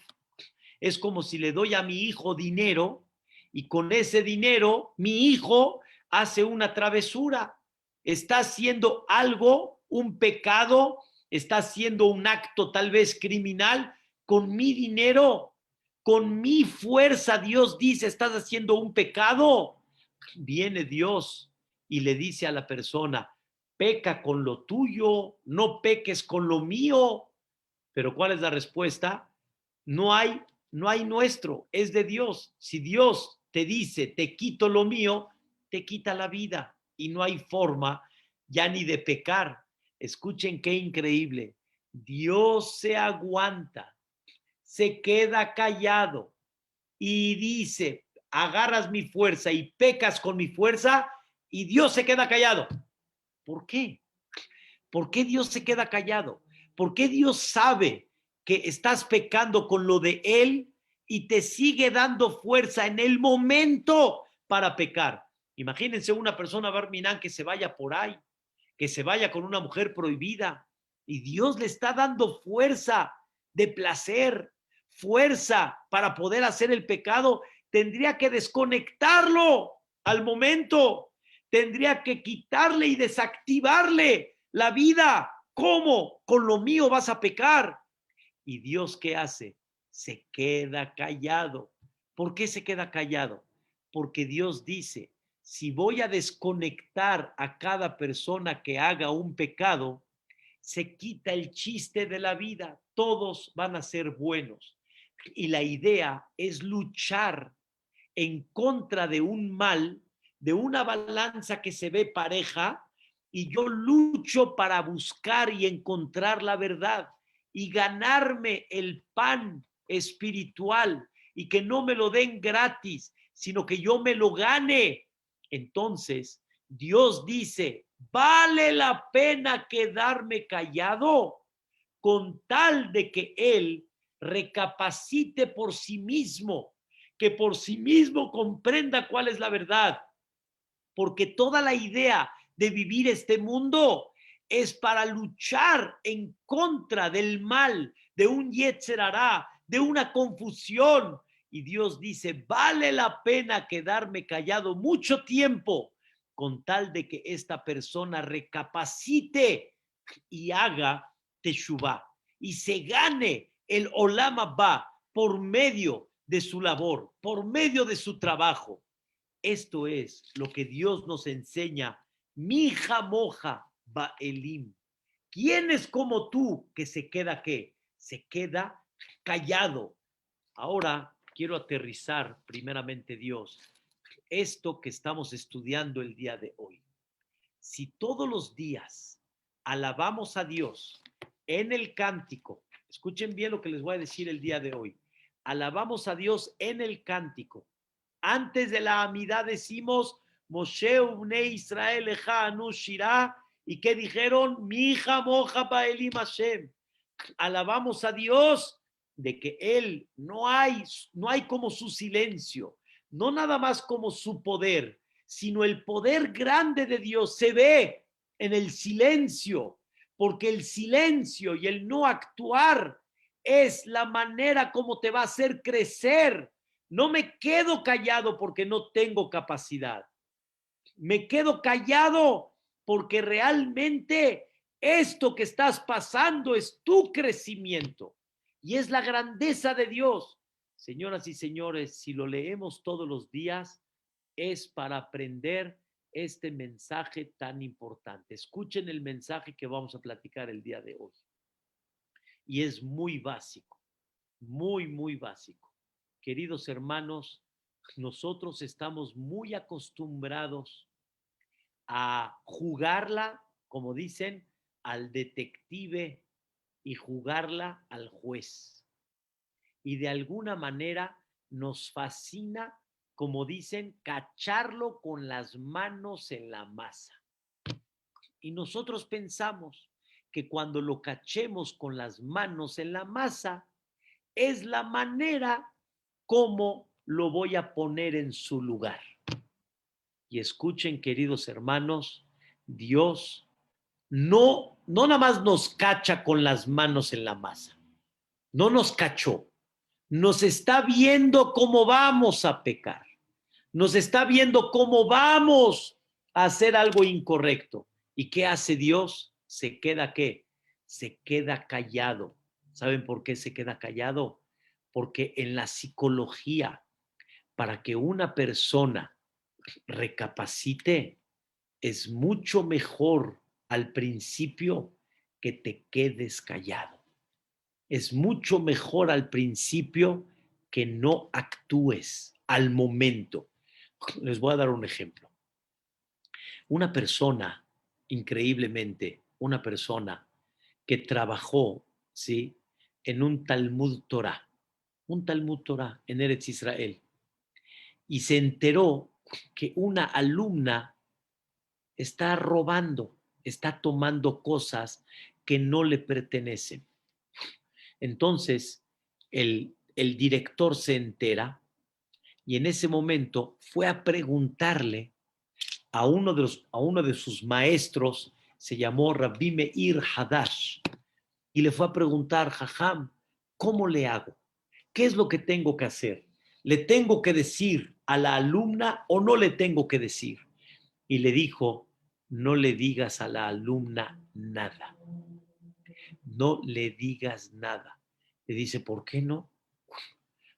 B: Es como si le doy a mi hijo dinero y con ese dinero mi hijo hace una travesura. Está haciendo algo, un pecado, está haciendo un acto tal vez criminal con mi dinero, con mi fuerza. Dios dice, estás haciendo un pecado. Viene Dios y le dice a la persona, peca con lo tuyo, no peques con lo mío. Pero ¿cuál es la respuesta? No hay, no hay nuestro, es de Dios. Si Dios te dice, te quito lo mío, te quita la vida y no hay forma ya ni de pecar. Escuchen qué increíble. Dios se aguanta, se queda callado y dice, agarras mi fuerza y pecas con mi fuerza y Dios se queda callado. ¿Por qué? ¿Por qué Dios se queda callado? ¿Por qué Dios sabe que estás pecando con lo de Él y te sigue dando fuerza en el momento para pecar? Imagínense una persona Barminán que se vaya por ahí, que se vaya con una mujer prohibida y Dios le está dando fuerza de placer, fuerza para poder hacer el pecado. Tendría que desconectarlo al momento, tendría que quitarle y desactivarle la vida. ¿Cómo? Con lo mío vas a pecar. ¿Y Dios qué hace? Se queda callado. ¿Por qué se queda callado? Porque Dios dice, si voy a desconectar a cada persona que haga un pecado, se quita el chiste de la vida. Todos van a ser buenos. Y la idea es luchar en contra de un mal, de una balanza que se ve pareja, y yo lucho para buscar y encontrar la verdad y ganarme el pan espiritual y que no me lo den gratis, sino que yo me lo gane. Entonces, Dios dice, vale la pena quedarme callado con tal de que Él recapacite por sí mismo, que por sí mismo comprenda cuál es la verdad, porque toda la idea de vivir este mundo es para luchar en contra del mal, de un Yetzer Hará, de una confusión. Y Dios dice, vale la pena quedarme callado mucho tiempo con tal de que esta persona recapacite y haga teshuvá y se gane el Olam Abba por medio de su labor, por medio de su trabajo. Esto es lo que Dios nos enseña. Mi jamoja ba'elim. ¿Quién es como tú que se queda qué? Se queda callado. Ahora quiero aterrizar primeramente Dios esto que estamos estudiando el día de hoy. Si todos los días alabamos a Dios en el cántico, escuchen bien lo que les voy a decir el día de hoy, alabamos a Dios en el cántico. Antes de la amidad decimos, Moshe Ubne Israel Eja Anu Shirah, ¿y qué dijeron? Mi hija moja Baelim Hashem. Alabamos a Dios de que Él no hay como su silencio, no nada más como su poder, sino el poder grande de Dios se ve en el silencio, porque el silencio y el no actuar es la manera como te va a hacer crecer. No me quedo callado porque no tengo capacidad. Me quedo callado porque realmente esto que estás pasando es tu crecimiento y es la grandeza de Dios. Señoras y señores, si lo leemos todos los días, es para aprender este mensaje tan importante. Escuchen el mensaje que vamos a platicar el día de hoy. Y es muy básico, muy básico. Queridos hermanos, nosotros estamos muy acostumbrados a jugarla, como dicen, al detective y jugarla al juez. Y de alguna manera nos fascina, como dicen, cacharlo con las manos en la masa. Y nosotros pensamos que cuando lo cachemos con las manos en la masa, es la manera como lo voy a poner en su lugar. Y escuchen, queridos hermanos, Dios no nada más nos cacha con las manos en la masa, no nos cachó, nos está viendo cómo vamos a pecar, nos está viendo cómo vamos a hacer algo incorrecto. ¿Y qué hace Dios? Se queda ¿qué? Se queda callado. ¿Saben por qué se queda callado? Porque en la psicología, para que una persona recapacite, es mucho mejor al principio que te quedes callado. Es mucho mejor al principio que no actúes al momento. Les voy a dar un ejemplo. Una persona, increíblemente, una persona que trabajó, ¿sí?, en un Talmud Torah en Eretz Israel, y se enteró que una alumna está robando, está tomando cosas que no le pertenecen. Entonces, el director se entera y en ese momento fue a preguntarle a uno de sus maestros, se llamó Rabbi Meir Hadash, y le fue a preguntar, Jajam, ¿cómo le hago? ¿Qué es lo que tengo que hacer? ¿Le tengo que decir a la alumna o no le tengo que decir? Y le dijo, no le digas a la alumna nada. No le digas nada. Le dice, ¿por qué no?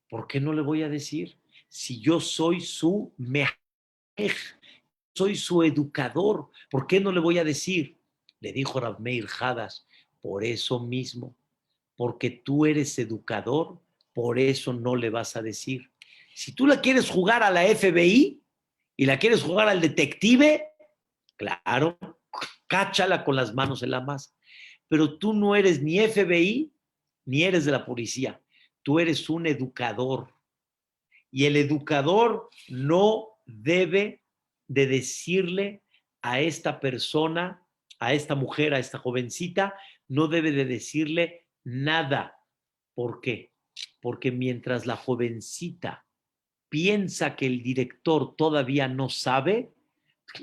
B: ¿Por qué no le voy a decir? Si yo soy su mejej, soy su educador, ¿por qué no le voy a decir? Le dijo Rav Meir Hadas, por eso mismo, porque tú eres educador, por eso no le vas a decir. Si tú la quieres jugar a la FBI y la quieres jugar al detective, claro, cáchala con las manos en la masa. Pero tú no eres ni FBI ni eres de la policía. Tú eres un educador. Y el educador no debe de decirle a esta persona, a esta mujer, a esta jovencita, no debe de decirle nada. ¿Por qué? Porque mientras la jovencita piensa que el director todavía no sabe,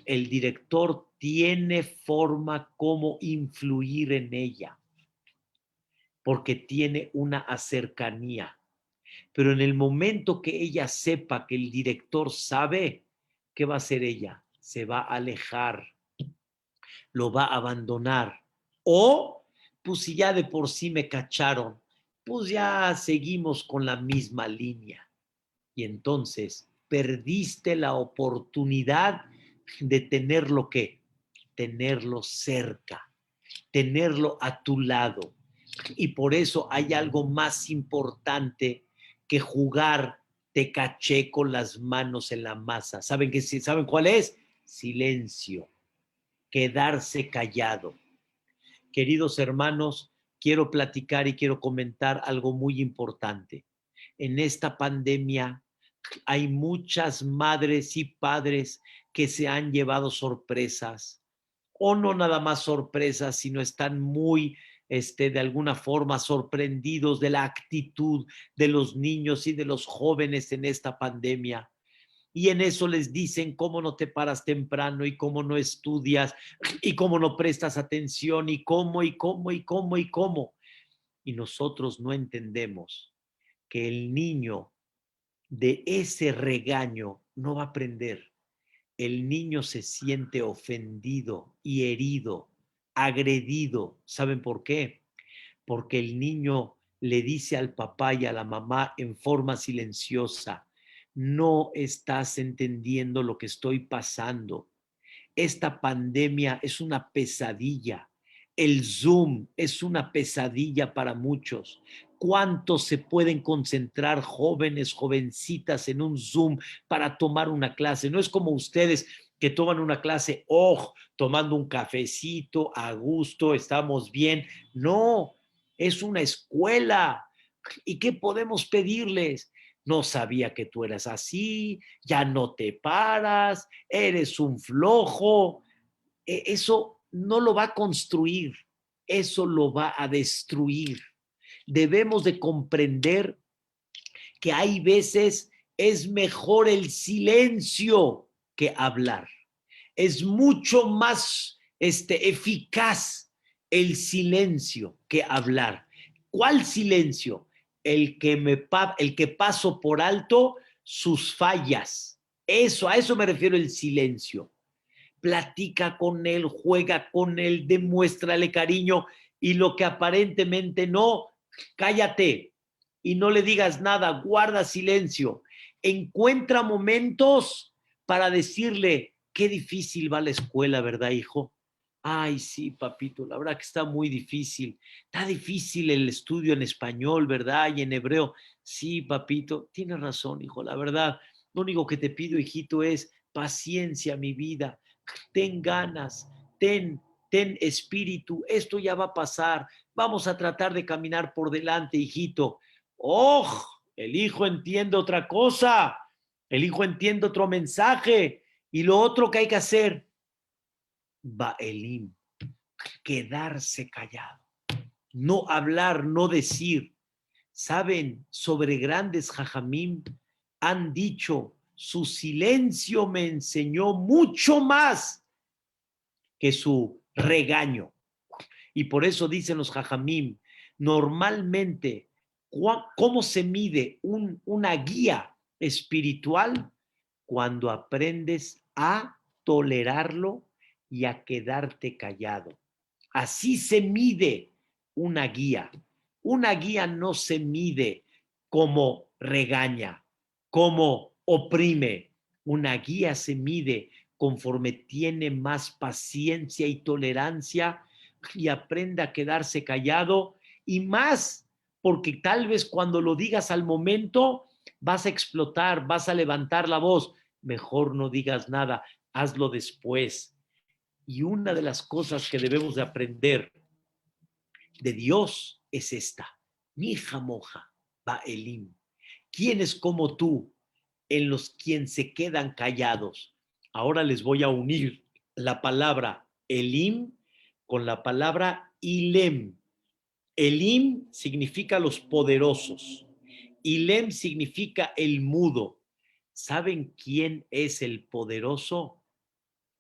B: el director tiene forma como influir en ella, porque tiene una cercanía. Pero en el momento que ella sepa que el director sabe, ¿qué va a hacer ella? Se va a alejar, lo va a abandonar. O, pues si ya de por sí me cacharon, pues ya seguimos con la misma línea. Y entonces perdiste la oportunidad de tenerlo ¿qué? Tenerlo cerca, tenerlo a tu lado. Y por eso hay algo más importante que jugar te caché con las manos en la masa. ¿Saben cuál es? Silencio. quedarse callado. Queridos hermanos, quiero platicar y quiero comentar algo muy importante. En esta pandemia hay muchas madres y padres que se han llevado sorpresas, o no nada más sorpresas, sino están muy, de alguna forma sorprendidos de la actitud de los niños y de los jóvenes en esta pandemia. Y en eso les dicen cómo no te paras temprano y cómo no estudias y cómo no prestas atención y cómo y cómo y cómo y cómo. Y nosotros no entendemos que el niño de ese regaño no va a aprender. El niño se siente ofendido y herido, agredido. ¿Saben por qué? Porque el niño le dice al papá y a la mamá en forma silenciosa: no estás entendiendo lo que estoy pasando. Esta pandemia es una pesadilla. El Zoom es una pesadilla para muchos. ¿Cuántos se pueden concentrar jóvenes, jovencitas en un Zoom para tomar una clase? No es como ustedes que toman una clase, tomando un cafecito, a gusto, estamos bien. No, es una escuela. ¿Y qué podemos pedirles? No sabía que tú eras así, ya no te paras, eres un flojo. Eso no lo va a construir, eso lo va a destruir. Debemos de comprender que hay veces es mejor el silencio que hablar. Es mucho más eficaz el silencio que hablar. ¿Cuál silencio? El que paso por alto sus fallas. Eso, a eso me refiero el silencio. Platica con él, juega con él, demuéstrale cariño, y lo que aparentemente no, cállate y no le digas nada, guarda silencio. Encuentra momentos para decirle: qué difícil va la escuela, ¿verdad, hijo? Ay, sí, papito, la verdad que está muy difícil. Está difícil el estudio en español, ¿verdad? Y en hebreo. Sí, papito, tienes razón, hijo, la verdad. Lo único que te pido, hijito, es paciencia, mi vida. Ten ganas, ten espíritu. Esto ya va a pasar. Vamos a tratar de caminar por delante, hijito. ¡Oh! El hijo entiende otra cosa. El hijo entiende otro mensaje. Y lo otro que hay que hacer, Ba'elim, quedarse callado, no hablar, no decir. Saben, sobre grandes jajamim han dicho: su silencio me enseñó mucho más que su regaño. Y por eso dicen los jajamim, normalmente, ¿cómo se mide una guía espiritual? Cuando aprendes a tolerarlo y a quedarte callado. Así se mide una guía. Una guía no se mide como regaña, como oprime. Una guía se mide conforme tiene más paciencia y tolerancia y aprende a quedarse callado, y más porque tal vez cuando lo digas al momento vas a explotar, vas a levantar la voz. Mejor no digas nada, hazlo después. Y una de las cosas que debemos de aprender de Dios es esta: mi jamoja, Ba'elim. ¿Quiénes como tú en los quien se quedan callados? Ahora les voy a unir la palabra Elim con la palabra Ilem. Elim significa los poderosos. Ilem significa el mudo. ¿Saben quién es el poderoso?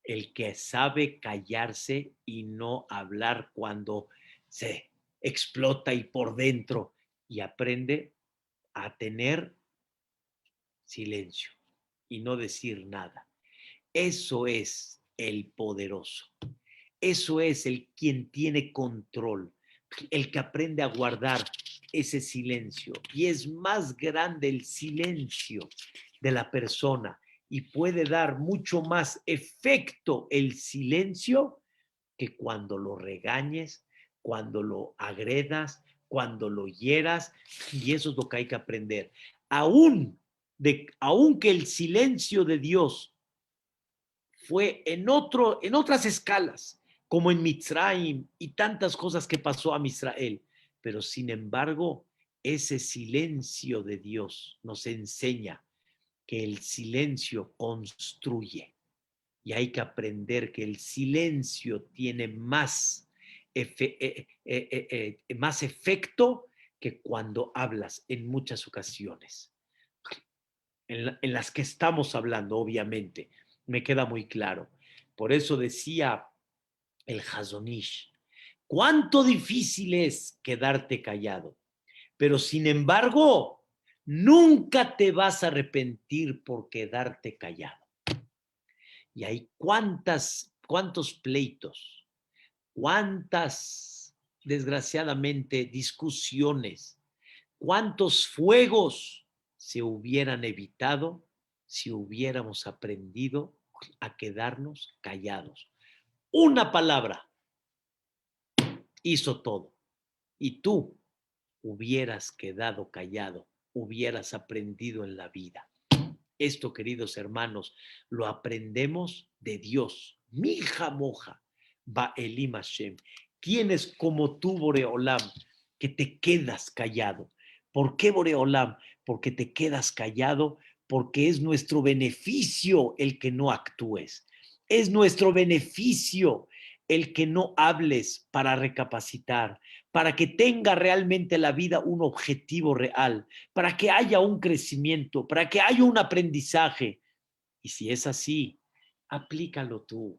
B: El que sabe callarse y no hablar cuando se explota y por dentro, y aprende a tener silencio y no decir nada. Eso es el poderoso. Eso es el quien tiene control, el que aprende a guardar ese silencio. Y es más grande el silencio de la persona y puede dar mucho más efecto el silencio que cuando lo regañes, cuando lo agredas, cuando lo hieras. Y eso es lo que hay que aprender. Aunque el silencio de Dios fue en otras escalas, como en Mitzrayim y tantas cosas que pasó a Israel. Pero sin embargo, ese silencio de Dios nos enseña que el silencio construye. Y hay que aprender que el silencio tiene más efecto que cuando hablas en muchas ocasiones. En las que estamos hablando, obviamente, me queda muy claro. Por eso decía el Hazonish, cuánto difícil es quedarte callado, pero sin embargo, nunca te vas a arrepentir por quedarte callado. Y hay cuántos pleitos, cuántas, desgraciadamente, discusiones, cuántos fuegos se hubieran evitado si hubiéramos aprendido a quedarnos callados. Una palabra hizo todo. Y tú hubieras quedado callado, hubieras aprendido en la vida. Esto, queridos hermanos, lo aprendemos de Dios. Mija moja, Ba'elim Hashem. ¿Quién es como tú, Boreolam, que te quedas callado? ¿Por qué, Boreolam? Porque te quedas callado, porque es nuestro beneficio el que no actúes. Es nuestro beneficio el que no hables para recapacitar, para que tenga realmente la vida un objetivo real, para que haya un crecimiento, para que haya un aprendizaje. Y si es así, aplícalo tú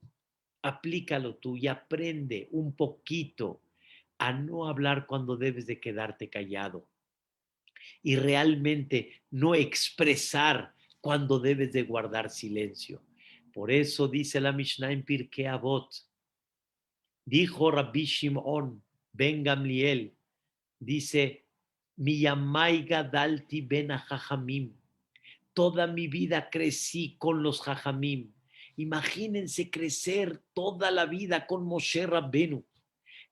B: y aprende un poquito a no hablar cuando debes de quedarte callado y realmente no expresar cuando debes de guardar silencio. Por eso dice la Mishnah en Pirkei Avot, dijo Rabbi Shimon ben Gamliel, dice, mi yamai gadalti ben jajamim, toda mi vida crecí con los jajamim. Imagínense crecer toda la vida con Moshe Rabbenu,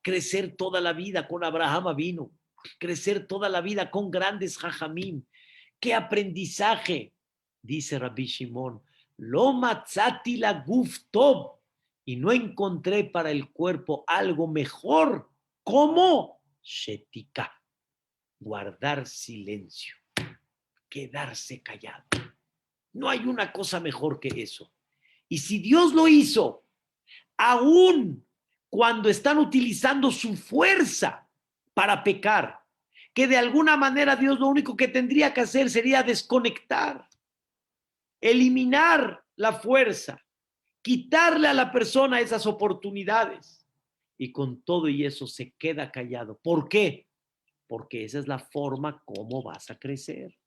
B: crecer toda la vida con Abraham Avinu, crecer toda la vida con grandes jajamim. ¡Qué aprendizaje! Dice Rabbi Shimon, lo matzati la guf tov, y no encontré para el cuerpo algo mejor. ¿Cómo? Shetika, guardar silencio, quedarse callado. No hay una cosa mejor que eso. Y si Dios lo hizo, aún cuando están utilizando su fuerza para pecar, que de alguna manera Dios lo único que tendría que hacer sería desconectar, eliminar la fuerza, quitarle a la persona esas oportunidades. Y con todo y eso se queda callado. ¿Por qué? Porque esa es la forma como vas a crecer.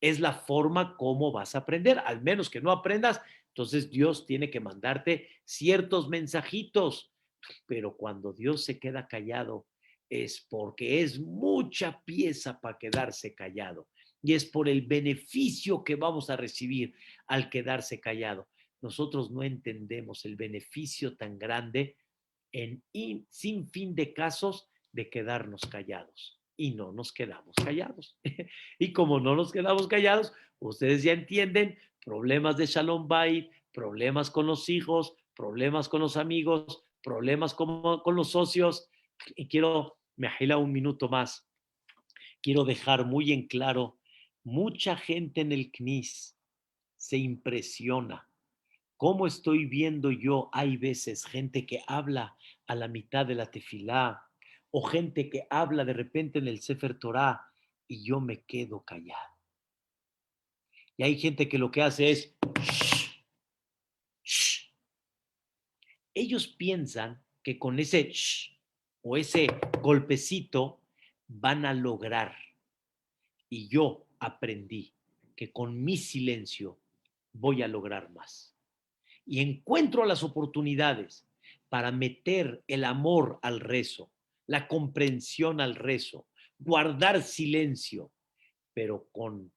B: Es la forma como vas a aprender. Al menos que no aprendas, entonces Dios tiene que mandarte ciertos mensajitos. Pero cuando Dios se queda callado, es porque es mucha pieza para quedarse callado. Y es por el beneficio que vamos a recibir al quedarse callado. Nosotros no entendemos el beneficio tan grande sin fin de casos de quedarnos callados. Y no nos quedamos callados. Y como no nos quedamos callados, ustedes ya entienden, problemas de Shalom Bayit, problemas con los hijos, problemas con los amigos, problemas con los socios. Y me agila un minuto más, quiero dejar muy en claro, mucha gente en el CNIS se impresiona. ¿Cómo estoy viendo yo? Hay veces gente que habla a la mitad de la tefilá o gente que habla de repente en el Sefer Torah y yo me quedo callado. Y hay gente que lo que hace es shh, shh. Ellos piensan que con ese shh o ese golpecito van a lograr. Y yo aprendí que con mi silencio voy a lograr más. Y encuentro las oportunidades para meter el amor al rezo, la comprensión al rezo, guardar silencio, pero con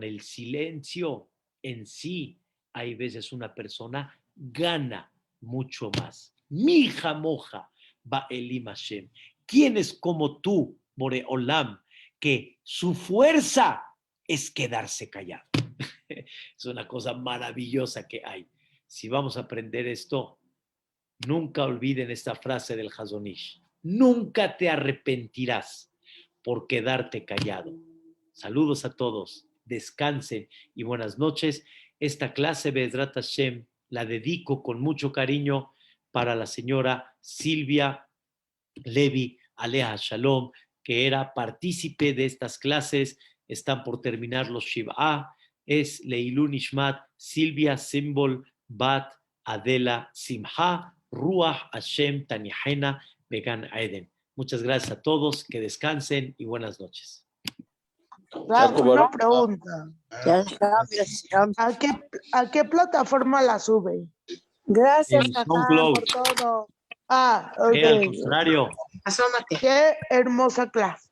B: el silencio en sí, hay veces una persona gana mucho más. Mi moja va Elim Hashem. ¿Quién es como tú, Boreolam, que su fuerza es quedarse callado? Es una cosa maravillosa que hay.
A: si vamos a aprender esto, nunca olviden esta frase del Hazon Ish. Nunca te arrepentirás por quedarte callado. Saludos a todos, descansen y buenas noches. Esta clase, Be'ezrat Hashem, la dedico con mucho cariño para la señora Silvia Levi, Alea Shalom, que era partícipe de estas clases. Están por terminar los Shiv'a. Es Leilun Ishmat, Silvia Simbol Bat Adela Simha, Ruach Hashem Tanihena Began Eden. Muchas gracias a todos, que descansen y buenas noches.
C: Una pregunta. ¿A qué plataforma la sube?
D: Gracias,
A: En
D: Jajam,
A: SoundCloud.
D: por todo.
C: Ah,
A: Al
C: ok.
A: contrario.
C: Qué hermosa clase.